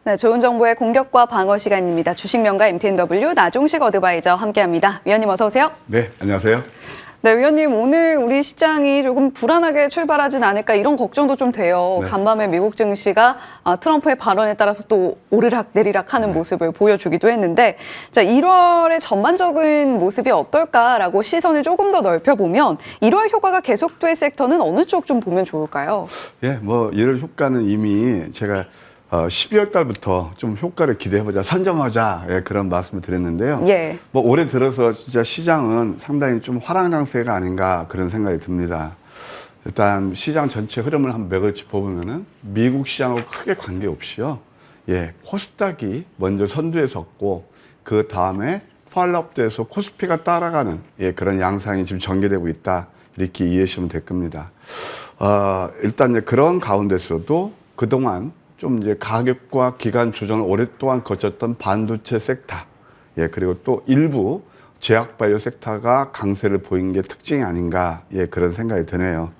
네, 좋은 정보의 공격과 방어 시간입니다. 주식명가 MTNW 나종식 어드바이저 함께합니다. 위원님 어서 오세요. 네, 안녕하세요. 네, 위원님 오늘 우리 시장이 조금 불안하게 출발하진 않을까 이런 걱정도 좀 돼요. 네. 간밤에 미국 증시가 트럼프의 발언에 따라서 또 오르락 내리락 하는 모습을 보여주기도 했는데 자, 1월의 전반적인 모습이 어떨까라고 시선을 조금 더 넓혀보면 1월 효과가 계속될 섹터는 어느 쪽 좀 보면 좋을까요? 예, 뭐 이럴 효과는 이미 제가 12월 달부터 좀 효과를 기대해보자, 선점하자, 예, 그런 말씀을 드렸는데요. 예. 뭐 올해 들어서 진짜 시장은 상당히 좀 화랑장세가 아닌가 그런 생각이 듭니다. 일단 시장 전체 흐름을 한번 맥을 짚어보면은 미국 시장하고 크게 관계없이요. 예, 코스닥이 먼저 선두에 섰고 그 다음에 팔로업돼서 코스피가 따라가는 예, 그런 양상이 지금 전개되고 있다. 이렇게 이해하시면 될 겁니다. 일단 이제 그런 가운데서도 그동안 좀 이제 가격과 기간 조정을 오랫동안 거쳤던 반도체 섹터, 예, 그리고 또 일부 제약바이오 섹터가 강세를 보인 게 특징이 아닌가, 예, 그런 생각이 드네요.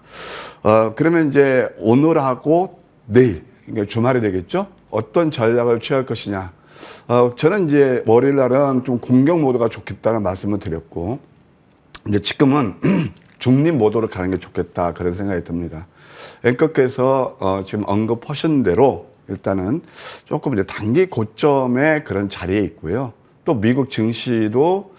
그러면 이제 오늘하고 내일, 그러니까 주말이 되겠죠? 어떤 전략을 취할 것이냐. 저는 이제 월요일 날은 좀 공격 모드가 좋겠다는 말씀을 드렸고, 이제 지금은 중립 모드로 가는 게 좋겠다, 그런 생각이 듭니다. 앵커께서 지금 언급하신 대로 일단은 조금 이제 단기 고점의 그런 자리에 있고요. 또 미국 증시도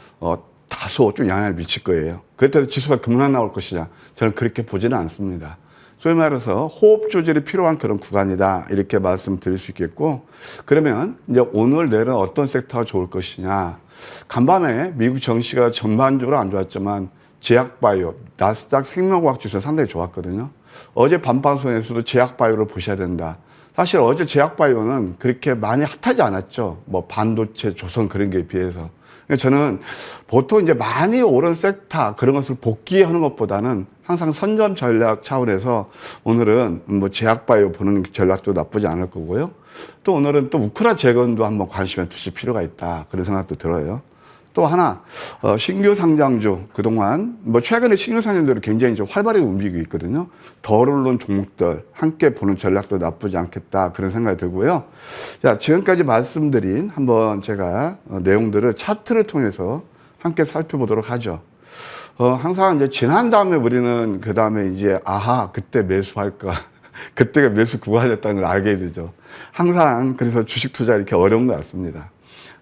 다소 좀 영향을 미칠 거예요. 그렇다고 지수가 급락 나올 것이냐? 저는 그렇게 보지는 않습니다. 소위 말해서 호흡 조절이 필요한 그런 구간이다. 이렇게 말씀드릴 수 있겠고, 그러면 이제 오늘 내일은 어떤 섹터가 좋을 것이냐? 간밤에 미국 증시가 전반적으로 안 좋았지만 제약바이오, 나스닥 생명과학 지수는 상당히 좋았거든요. 어제 밤방송에서도 제약바이오를 보셔야 된다. 사실 어제 제약바이오는 그렇게 많이 핫하지 않았죠. 뭐 반도체, 조선 그런 게 비해서. 저는 보통 이제 많이 오른 섹터 그런 것을 복귀하는 것보다는 항상 선점 전략 차원에서 오늘은 뭐 제약바이오 보는 전략도 나쁘지 않을 거고요. 또 오늘은 또 우크라 재건도 한번 관심을 두실 필요가 있다. 그런 생각도 들어요. 또 하나, 신규 상장주, 그동안, 뭐 최근에 신규 상장주들이 굉장히 좀 활발하게 움직이고 있거든요. 덜 오른 종목들 함께 보는 전략도 나쁘지 않겠다. 그런 생각이 들고요. 자, 지금까지 말씀드린 한번 제가 내용들을 차트를 통해서 함께 살펴보도록 하죠. 항상 이제 지난 다음에 우리는 그 다음에 이제, 아하, 그때 매수할까. 그때가 매수 구간이었다는 걸 알게 되죠. 항상 그래서 주식 투자 이렇게 어려운 것 같습니다.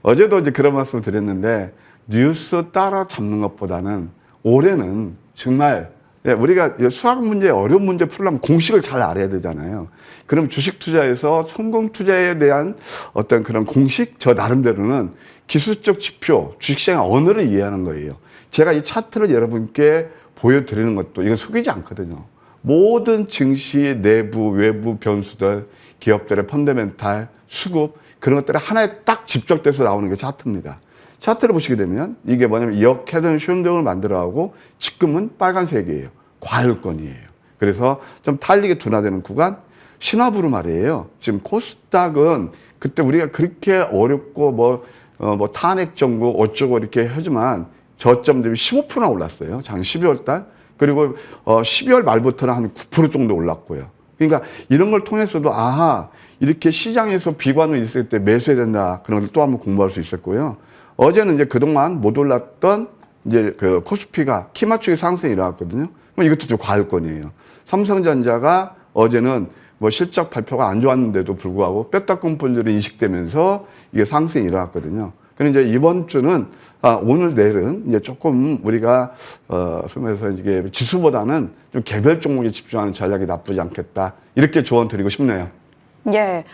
어제도 이제 그런 말씀을 드렸는데 뉴스 따라잡는 것보다는 올해는 정말 우리가 수학 문제, 어려운 문제 풀려면 공식을 잘 알아야 되잖아요. 그럼 주식 투자에서 성공 투자에 대한 어떤 그런 공식, 저 나름대로는 기술적 지표, 주식시장의 언어를 이해하는 거예요. 제가 이 차트를 여러분께 보여드리는 것도 이건 속이지 않거든요. 모든 증시 내부, 외부 변수들, 기업들의 펀더멘탈, 수급, 그런 것들이 하나에 딱 집적돼서 나오는 게 차트입니다. 차트를 보시게 되면 이게 뭐냐면 역회전 슈운동을 만들어가고 지금은 빨간색이에요. 과열권이에요. 그래서 좀 탈리게 둔화되는 구간, 신화부로 말이에요. 지금 코스닥은 그때 우리가 그렇게 어렵고 뭐 탄핵 정부 어쩌고 이렇게 하지만 저점 대비 15%나 올랐어요. 작년 12월 달. 그리고 12월 말부터는 한 9% 정도 올랐고요. 그러니까 이런 걸 통해서도 아하, 이렇게 시장에서 비관이 있을 때 매수해야 된다. 그런 걸 또 한번 공부할 수 있었고요. 어제는 이제 그동안 못 올랐던 이제 그 코스피가 키 맞추기 상승이 일어났거든요. 이것도 좀 과열권이에요. 삼성전자가 어제는 뭐 실적 발표가 안 좋았는데도 불구하고 뺐다꿈 분들이 인식되면서 이게 상승이 일어났거든요. 그런데 이제 이번 주는 오늘 내일은 이제 조금 우리가 소위 말해서 이게 지수보다는 좀 개별 종목에 집중하는 전략이 나쁘지 않겠다. 이렇게 조언 드리고 싶네요. 예.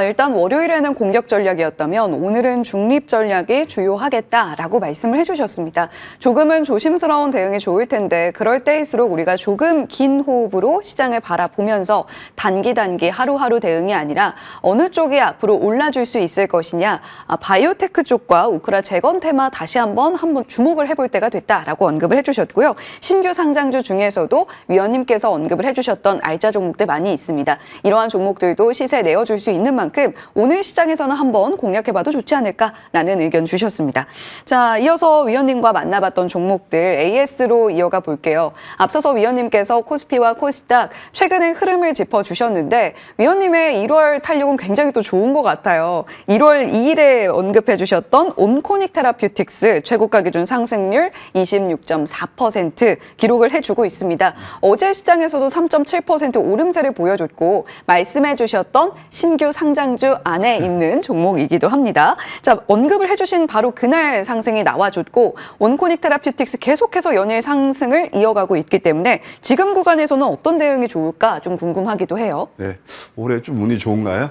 일단 월요일에는 공격 전략이었다면 오늘은 중립 전략이 주요하겠다라고 말씀을 해주셨습니다. 조금은 조심스러운 대응이 좋을 텐데 그럴 때일수록 우리가 조금 긴 호흡으로 시장을 바라보면서 단기 하루하루 대응이 아니라 어느 쪽이 앞으로 올라줄 수 있을 것이냐, 바이오테크 쪽과 우크라 재건 테마 다시 한번 주목을 해볼 때가 됐다라고 언급을 해주셨고요. 신규 상장주 중에서도 위원님께서 언급을 해주셨던 알짜 종목들 많이 있습니다. 이러한 종목들도 시세 전체 내어줄 수 있는 만큼 오늘 시장에서는 한번 공략해봐도 좋지 않을까라는 의견 주셨습니다. 자, 이어서 위원님과 만나봤던 종목들 AS로 이어가 볼게요. 앞서서 위원님께서 코스피와 코스닥 최근의 흐름을 짚어주셨는데 위원님의 1월 탄력은 굉장히 또 좋은 것 같아요. 1월 2일에 언급해 주셨던 온코닉 테라퓨틱스 최고가 기준 상승률 26.4% 기록을 해주고 있습니다. 어제 시장에서도 3.7% 오름세를 보여줬고 말씀해 주셨던 신규 상장주 안에 있는 종목이기도 합니다. 자, 언급을 해주신 바로 그날 상승이 나와줬고 온코닉 테라퓨틱스 계속해서 연일 상승을 이어가고 있기 때문에 지금 구간에서는 어떤 대응이 좋을까 좀 궁금하기도 해요. 네, 올해 좀 운이 좋은가요?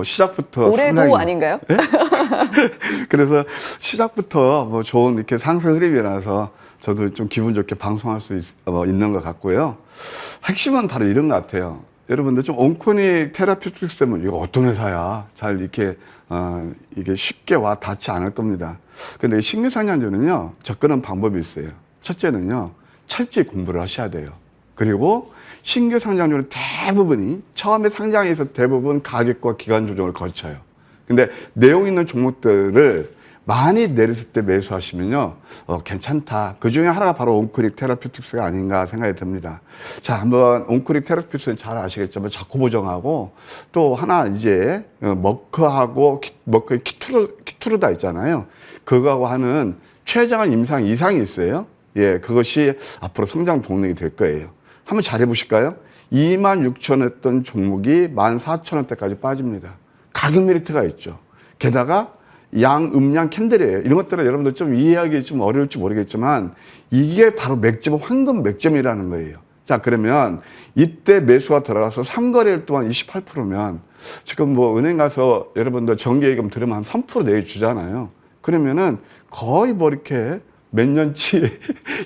시작부터 올해도 상당히 아닌가요? 네? 그래서 시작부터 좋은 이렇게 상승 흐름이라서 저도 좀 기분 좋게 방송할 수 있는 것 같고요. 핵심은 바로 이런 것 같아요. 여러분들 좀 온코닉 테라퓨틱스 때문에 이거 어떤 회사야? 잘 이렇게 이게 쉽게 와 닿지 않을 겁니다. 근데 신규 상장주는요 접근은 방법이 있어요. 첫째는요 철저히 공부를 하셔야 돼요. 그리고 신규 상장주는 대부분이 처음에 상장에서 대부분 가격과 기간 조정을 거쳐요. 근데 내용 있는 종목들을 많이 내렸을 때 매수하시면요 괜찮다. 그 중에 하나가 바로 온코닉 테라퓨틱스가 아닌가 생각이 듭니다. 자, 한번 온코닉 테라퓨틱스는 잘 아시겠지만 자코 보정하고 또 하나 이제 머커하고 머커의 키투르다 있잖아요. 그거하고 하는 최장한 임상 이상이 있어요. 예, 그것이 앞으로 성장 동력이 될 거예요. 한번 잘 해보실까요? 26,000원 했던 종목이 14,000원대까지 빠집니다. 가격 메리트가 있죠. 게다가 양음량 캔들이에요. 이런 것들은 여러분들 좀 이해하기 좀 어려울지 모르겠지만 이게 바로 맥점, 황금 맥점이라는 거예요. 자, 그러면 이때 매수가 들어가서 3거래일 동안 28%면 지금 은행 가서 여러분들 정기예금 들으면 한 3% 내주잖아요. 그러면은 거의 이렇게 몇 년치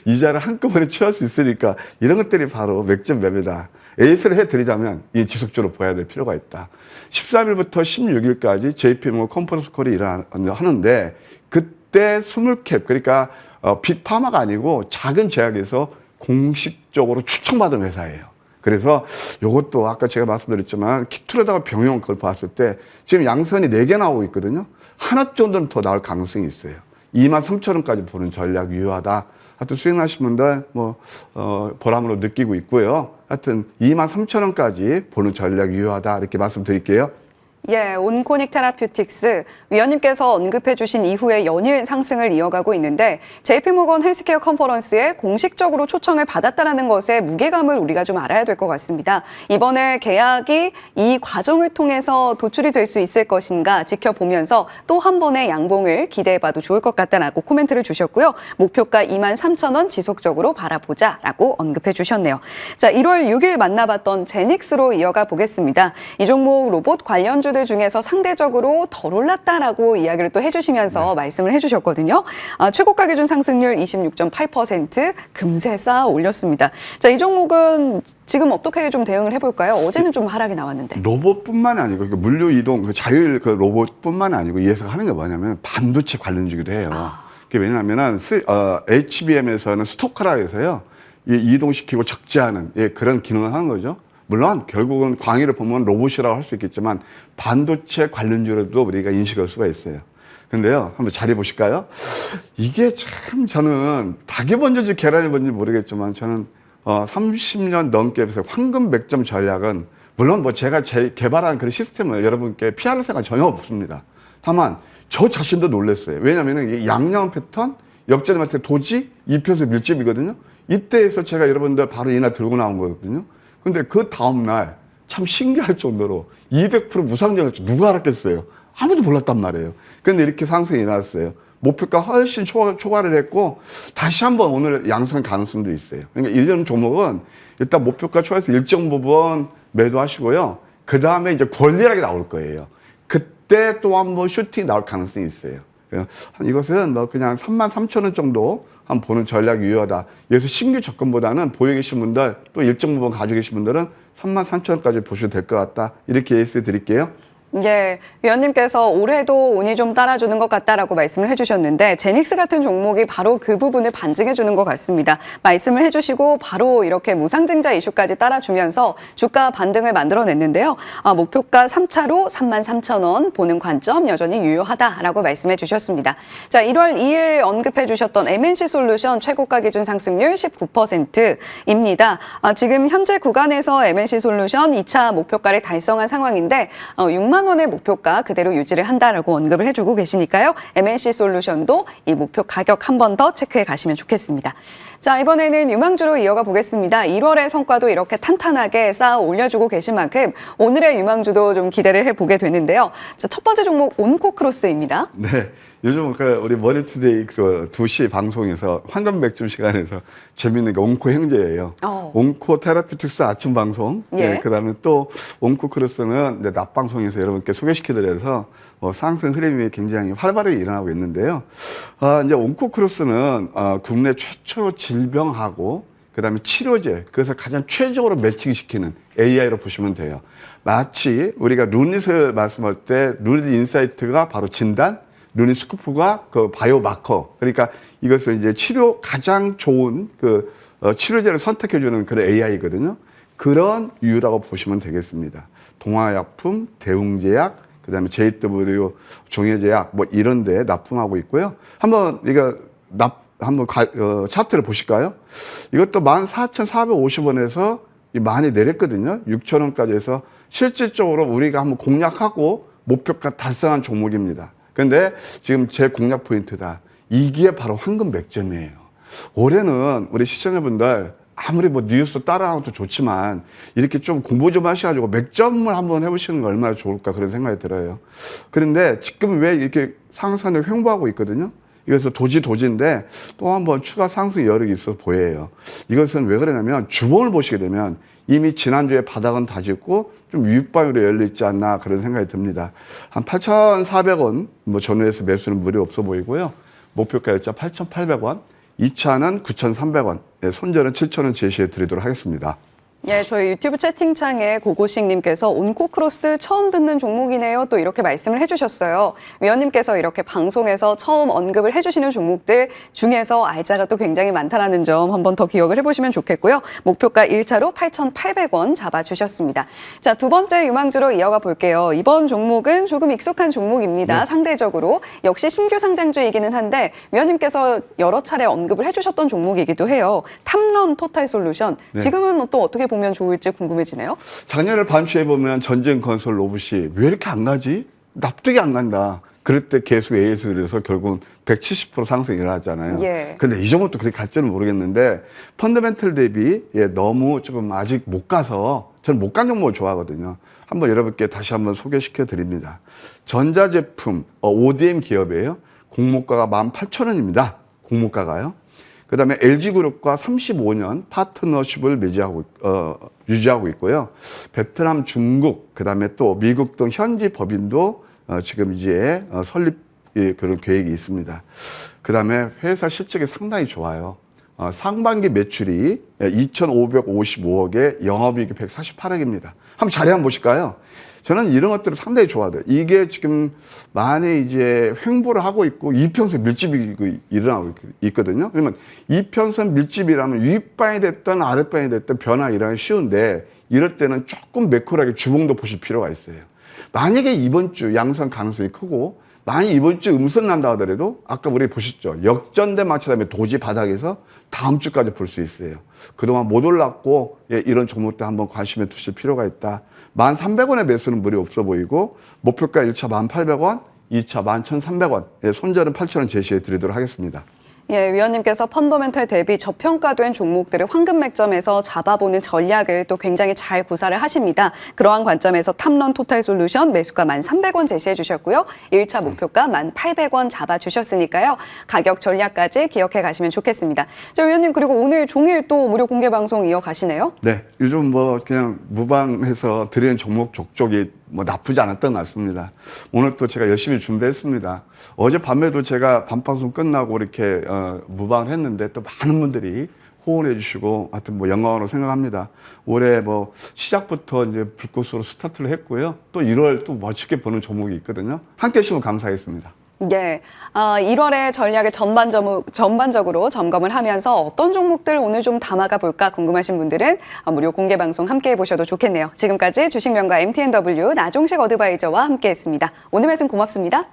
이자를 한꺼번에 취할 수 있으니까 이런 것들이 바로 맥점 매매다. AS를 해드리자면 이 지속적으로 보여야 될 필요가 있다. 13일부터 16일까지 JP모건 컨퍼런스 콜이 하는데 그때 스몰캡 그러니까 빅파마가 아니고 작은 제약에서 공식적으로 추천받은 회사예요. 그래서 이것도 아까 제가 말씀드렸지만 키투르다가 병용 그걸 봤을 때 지금 양선이 4개 나오고 있거든요. 하나 정도는 더 나올 가능성이 있어요. 23,000원까지 보는 전략 유효하다. 하여튼 수익나신 분들 보람으로 느끼고 있고요. 하여튼 23,000원까지 보는 전략 유효하다 이렇게 말씀드릴게요. 예, 온코닉 테라퓨틱스 위원님께서 언급해 주신 이후에 연일 상승을 이어가고 있는데 JP모건 헬스케어 컨퍼런스에 공식적으로 초청을 받았다는 것에 무게감을 우리가 좀 알아야 될 것 같습니다. 이번에 계약이 이 과정을 통해서 도출이 될 수 있을 것인가 지켜보면서 또 한 번의 양봉을 기대해봐도 좋을 것 같다라고 코멘트를 주셨고요. 목표가 23,000원 지속적으로 바라보자라고 언급해 주셨네요. 자, 1월 6일 만나봤던 제닉스로 이어가 보겠습니다. 이 종목 로봇 관련주 중에서 상대적으로 덜 올랐다라고 이야기를 또 해주시면서 말씀을 해주셨거든요. 최고가 기준 상승률 26.8% 금세 쌓아 올렸습니다. 자, 이 종목은 지금 어떻게 좀 대응을 해볼까요? 어제는 좀 하락이 나왔는데. 로봇뿐만 아니고 물류 이동 자율 로봇뿐만 아니고 이 회사가 하는 게 뭐냐면 반도체 관련주기도 해요. 그게 왜냐하면 HBM에서는 스토커라 해서요 이동시키고 적재하는 그런 기능을 하는 거죠. 물론 결국은 광의를 보면 로봇이라고 할 수 있겠지만 반도체 관련주로도 우리가 인식할 수가 있어요. 근데요, 한번 자리 보실까요? 이게 참 저는 닭이 번졌지 계란이 번졌지 모르겠지만 저는 30년 넘게 해서 황금 맥점 전략은 물론 제가 개발한 그런 시스템을 여러분께 피할 생각 전혀 없습니다. 다만 저 자신도 놀랐어요. 왜냐하면 이 양양 패턴, 역전한테 도지, 이표수 밀집이거든요. 이때에서 제가 여러분들 바로 이날 들고 나온 거거든요. 근데 그 다음날 참 신기할 정도로 200% 무상정했죠. 누가 알았겠어요? 아무도 몰랐단 말이에요. 근데 이렇게 상승이 일어났어요. 목표가 훨씬 초과를 했고 다시 한번 오늘 양성 가능성도 있어요. 그러니까 이런 종목은 일단 목표가 초과해서 일정 부분 매도하시고요. 그 다음에 이제 권리하게 나올 거예요. 그때 또 한번 슈팅이 나올 가능성이 있어요. 이것은 그냥 33,000원 정도 한 보는 전략이 유효하다. 여기서 신규 접근보다는 보유 계신 분들 또 일정 부분 가지고 계신 분들은 33,000원까지 보셔도 될 것 같다. 이렇게 예스 드릴게요. 예, 위원님께서 올해도 운이 좀 따라주는 것 같다라고 말씀을 해주셨는데 제닉스 같은 종목이 바로 그 부분을 반증해주는 것 같습니다. 말씀을 해주시고 바로 이렇게 무상증자 이슈까지 따라주면서 주가 반등을 만들어냈는데요. 목표가 3차로 33,000원 보는 관점 여전히 유효하다라고 말씀해 주셨습니다. 자, 1월 2일 언급해 주셨던 MNC솔루션 최고가 기준 상승률 19%입니다. 지금 현재 구간에서 MNC솔루션 2차 목표가를 달성한 상황인데 6만 원의 목표가 그대로 유지를 한다라고 언급을 해주고 계시니까요. MNC솔루션도 이 목표 가격 한 번 더 체크해 가시면 좋겠습니다. 자, 이번에는 유망주로 이어가 보겠습니다. 1월의 성과도 이렇게 탄탄하게 쌓아 올려주고 계신 만큼 오늘의 유망주도 좀 기대를 해보게 되는데요. 자, 첫 번째 종목 온코크로스입니다. 네. 요즘 우리 머니투데이 2시 방송에서 황금 맥주 시간에서 재밌는 게 온코 형제예요. 온코 테라피틱스 아침 방송. 예. 네, 그다음에 또 온코 크로스는 낮 방송에서 여러분께 소개시켜드려서 상승 흐름이 굉장히 활발하게 일어나고 있는데요. 이제 온코 크로스는 국내 최초 질병하고 그다음에 치료제, 그래서 가장 최적으로 매칭시키는 AI로 보시면 돼요. 마치 우리가 루닛을 말씀할 때 루닛 인사이트가 바로 진단, 루닛 스코프가 그 바이오 마커. 그러니까 이것을 이제 치료 가장 좋은 치료제를 선택해주는 그런 AI거든요. 그런 이유라고 보시면 되겠습니다. 동화약품, 대웅제약, 그다음에 JW 종해제약 뭐 이런 데 납품하고 있고요. 한번 차트를 보실까요? 이것도 14,450원에서 많이 내렸거든요. 6,000원까지 해서 실질적으로 우리가 한번 공략하고 목표가 달성한 종목입니다. 근데 지금 제 공략 포인트다. 이게 바로 황금 맥점이에요. 올해는 우리 시청자분들 아무리 뭐 뉴스 따라하는 것도 좋지만 이렇게 좀 공부 좀 하셔가지고 맥점을 한번 해보시는 거 얼마나 좋을까 그런 생각이 들어요. 그런데 지금 왜 이렇게 상승을 횡보하고 있거든요. 이것은 도지인데 또 한번 추가 상승 여력이 있어 보여요. 이것은 왜 그러냐면 주봉을 보시게 되면 이미 지난주에 바닥은 다졌고 좀 윗방으로 열려 있지 않나 그런 생각이 듭니다. 한 8,400원 뭐 전후에서 매수는 무리 없어 보이고요. 목표가였죠. 8,800원, 2차는 9,300원, 손절은 7,000원 제시해 드리도록 하겠습니다. 예, 저희 유튜브 채팅창에 고고식님께서 온코크로스 처음 듣는 종목이네요. 또 이렇게 말씀을 해주셨어요. 위원님께서 이렇게 방송에서 처음 언급을 해주시는 종목들 중에서 알짜가 또 굉장히 많다라는 점 한번 더 기억을 해보시면 좋겠고요. 목표가 1차로 8,800원 잡아주셨습니다. 자, 두 번째 유망주로 이어가 볼게요. 이번 종목은 조금 익숙한 종목입니다. 네. 상대적으로 역시 신규 상장주이기는 한데 위원님께서 여러 차례 언급을 해주셨던 종목이기도 해요. 탐런 토탈솔루션. 네. 지금은 또 어떻게 보면 좋을지 궁금해지네요. 작년을 반추해보면 전쟁건설 로봇이 왜 이렇게 안 가지? 납득이 안 간다. 그럴 때 계속 AS에서 결국은 170% 상승이 일어났잖아요. 예. 근데 이 종목도 그렇게 갈지는 모르겠는데 펀더멘털 대비 너무 조금 아직 못 가서 저는 못 간 종목을 좋아하거든요. 한번 여러분께 다시 한번 소개시켜 드립니다. 전자제품 ODM 기업이에요. 공모가가 18,000원입니다. 공모가가요. 그 다음에 LG그룹과 35년 파트너십을 유지하고 있고요. 베트남, 중국, 그 다음에 또 미국 등 현지 법인도 지금 이제 설립 그런 계획이 있습니다. 그 다음에 회사 실적이 상당히 좋아요. 상반기 매출이 2,555억에 영업이익이 148억입니다. 한번 자료 한번 보실까요? 저는 이런 것들을 상당히 좋아해요. 이게 지금 많이 이제 횡보를 하고 있고 이평선 밀집이 일어나고 있거든요. 그러면 이평선 밀집이라면 윗방이 됐든 아랫방이 됐든 변화가 일어나기 쉬운데 이럴 때는 조금 매쿨하게 주봉도 보실 필요가 있어요. 만약에 이번 주 양성 가능성이 크고 만약 이번 주 음선 난다 하더라도 아까 우리 보셨죠. 역전대 마찰하면 도지 바닥에서 다음 주까지 볼 수 있어요. 그동안 못 올랐고 이런 종목들 한번 관심에 두실 필요가 있다. 1,300원의 매수는 무리 없어 보이고 목표가 1차 1,800원, 2차 11,300원, 손절은 8,000원 제시해 드리도록 하겠습니다. 예, 위원님께서 펀더멘털 대비 저평가된 종목들을 황금 맥점에서 잡아보는 전략을 또 굉장히 잘 구사를 하십니다. 그러한 관점에서 탐런 토탈솔루션 매수가 1,300원 제시해 주셨고요. 1차 목표가 1,800원 잡아주셨으니까요. 가격 전략까지 기억해 가시면 좋겠습니다. 자, 위원님 그리고 오늘 종일 또 무료 공개 방송 이어가시네요? 네, 요즘 뭐 그냥 무방해서 드리는 종목 족족이 뭐 나쁘지 않았던 것 같습니다. 오늘 또 제가 열심히 준비했습니다. 어젯밤에도 제가 밤방송 끝나고 이렇게 무방을 했는데 또 많은 분들이 호응해 주시고 하여튼 뭐 영광으로 생각합니다. 올해 뭐 시작부터 이제 불꽃으로 스타트를 했고요. 또 1월 또 멋지게 보는 종목이 있거든요. 함께 해주시면 감사하겠습니다. 네, 1월에 전략의 전반적으로 점검을 하면서 어떤 종목들 오늘 좀 담아가 볼까 궁금하신 분들은 무료 공개 방송 함께 해보셔도 좋겠네요. 지금까지 주식명가 MTNW 나종식 어드바이저와 함께했습니다. 오늘 말씀 고맙습니다.